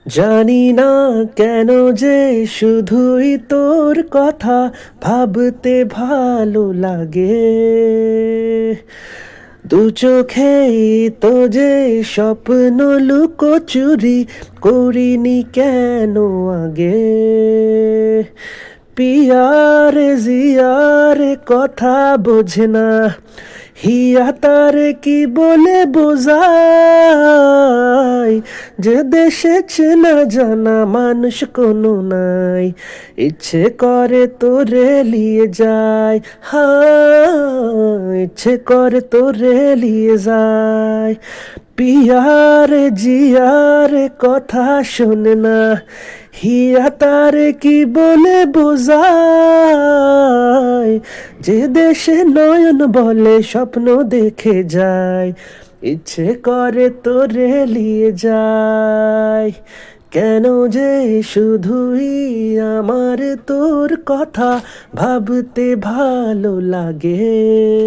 জানি না কেন যে শুধুই তোর কথা ভাবতে ভালো লাগে। দু চোখেই তো যে স্বপ্ন লুকোচুরি করিনি কেন আগে। পিয়ারে জিয়ারে কথা বোঝে না, হিয়া তারে কি বলে বোঝাই, যে দেশে চেনা জানা মানুষ কোনো নাই, ইচ্ছে করে তোরে লিয়ে যায়, হ্যাঁ ইচ্ছে করে তোরে লিয়ে যায়। পিয়ারে জিয়ারে কথা শোনে না, হিয়া তারে কি বলে বোঝায়, যে দেশে নয়ন বলে স্বপ্ন দেখে যায়, ইচ্ছে করে তোরে লিয়ে যায়। কেন যে শুধুই আমার তোর কথা ভাবতে ভালো লাগে।